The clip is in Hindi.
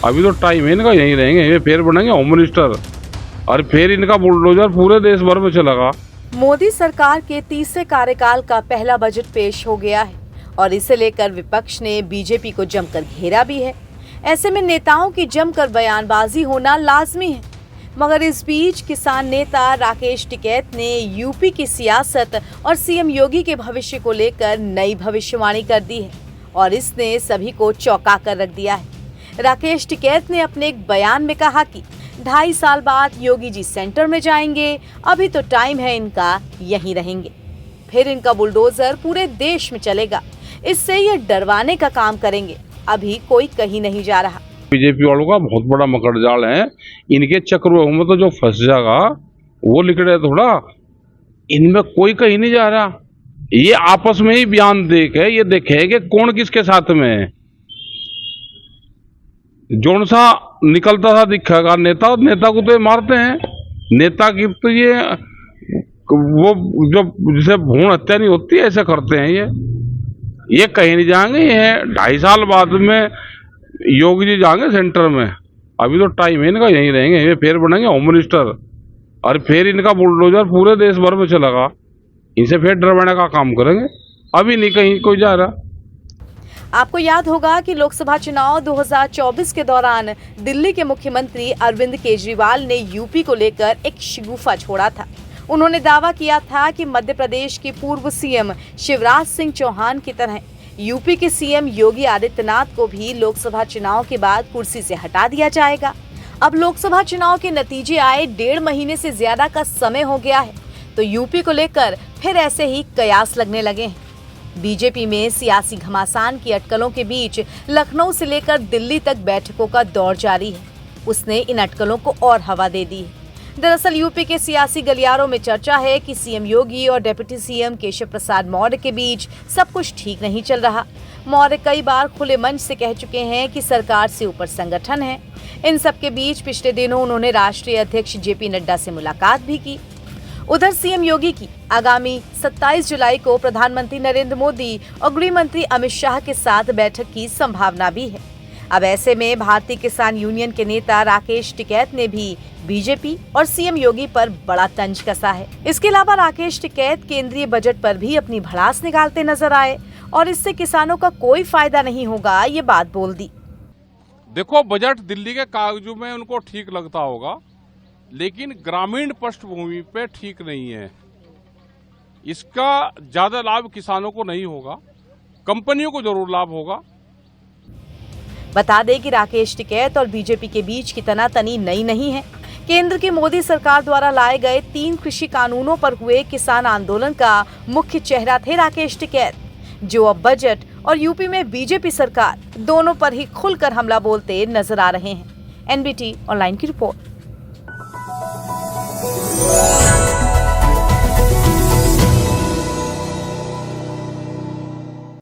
अभी तो टाइम है इनका, यहीं रहेंगे, ये फिर बनेंगे होम मिनिस्टर और फिर इनका बुलडोजर पूरे देश भर में चलेगा। मोदी सरकार के तीसरे कार्यकाल का पहला बजट पेश हो गया है और इसे लेकर विपक्ष ने बीजेपी को जमकर घेरा भी है। ऐसे में नेताओं की जमकर बयानबाजी होना लाजमी है। मगर इस बीच किसान नेता राकेश टिकैत ने यूपी की सियासत और सीएम योगी के भविष्य को लेकर नई भविष्यवाणी कर दी है और इसने सभी को चौंका कर रख दिया है। राकेश टिकैत ने अपने एक बयान में कहा कि 2.5 साल बाद योगी जी सेंटर में जाएंगे, अभी तो टाइम है इनका, यहीं रहेंगे, फिर इनका बुलडोजर पूरे देश में चलेगा, इससे ये डरवाने का काम करेंगे, अभी कोई कहीं नहीं जा रहा। बीजेपी वालों का बहुत बड़ा मकड़ जाल है, इनके चक्रव्यूह में तो जो फंस जाएगा वो निकले थोड़ा, इनमें कोई कहीं नहीं जा रहा। ये आपस में ही बयान देके ये देखे कि कौन किसके साथ में है, जोन सा निकलता था दिखेगा नेता, और नेता को तो ये मारते हैं, नेता की तो ये वो जो जिसे भ्रूण हत्या नहीं होती ऐसे करते हैं। ये कहीं नहीं जाएंगे, ये 2.5 साल बाद में योगी जी जाएंगे सेंटर में, अभी तो टाइम है इनका, यहीं रहेंगे, ये फिर बनेंगे होम मिनिस्टर और फिर इनका बुलडोजर पूरे देश भर में चलेगा, इनसे फिर डरवाने का काम करेंगे, अभी नहीं कहीं कोई जा रहा। आपको याद होगा कि लोकसभा चुनाव 2024 के दौरान दिल्ली के मुख्यमंत्री अरविंद केजरीवाल ने यूपी को लेकर एक शगुफा छोड़ा था। उन्होंने दावा किया था कि मध्य प्रदेश के पूर्व सीएम शिवराज सिंह चौहान की तरह यूपी के सीएम योगी आदित्यनाथ को भी लोकसभा चुनाव के बाद कुर्सी से हटा दिया जाएगा। अब लोकसभा चुनाव के नतीजे आए 1.5 महीने से ज्यादा का समय हो गया है, तो यूपी को लेकर फिर ऐसे ही कयास लगने लगे हैं। बीजेपी में सियासी घमासान की अटकलों के बीच लखनऊ से लेकर दिल्ली तक बैठकों का दौर जारी है। उसने इन अटकलों को और हवा दे दी है। दरअसल यूपी के सियासी गलियारों में चर्चा है कि सीएम योगी और डिप्टी सीएम केशव प्रसाद मौर्य के बीच सब कुछ ठीक नहीं चल रहा। मौर्य कई बार खुले मंच से कह चुके हैं कि सरकार से ऊपर संगठन है। इन सब के बीच पिछले दिनों उन्होंने राष्ट्रीय अध्यक्ष जेपी नड्डा से मुलाकात भी की। उधर सीएम योगी की आगामी 27 जुलाई को प्रधानमंत्री नरेंद्र मोदी और गृह मंत्री अमित शाह के साथ बैठक की संभावना भी है। अब ऐसे में भारतीय किसान यूनियन के नेता राकेश टिकैत ने भी बीजेपी और सीएम योगी पर बड़ा तंज कसा है। इसके अलावा राकेश टिकैत केंद्रीय बजट पर भी अपनी भड़ास निकालते नजर आए और इससे किसानों का कोई फायदा नहीं होगा, ये बात बोल दी। देखो, बजट दिल्ली के कागजों में उनको ठीक लगता होगा, लेकिन ग्रामीण पृष्ठभूमि पे ठीक नहीं है। इसका ज्यादा लाभ किसानों को नहीं होगा, कंपनियों को जरूर लाभ होगा। बता दें कि राकेश टिकैत और बीजेपी के बीच की तनातनी नई नहीं है। केंद्र की मोदी सरकार द्वारा लाए गए 3 कृषि कानूनों पर हुए किसान आंदोलन का मुख्य चेहरा थे राकेश टिकैत, जो अब बजट और यूपी में बीजेपी सरकार दोनों पर ही खुलकर हमला बोलते नजर आ रहे हैं। एनबीटी ऑनलाइन की रिपोर्ट।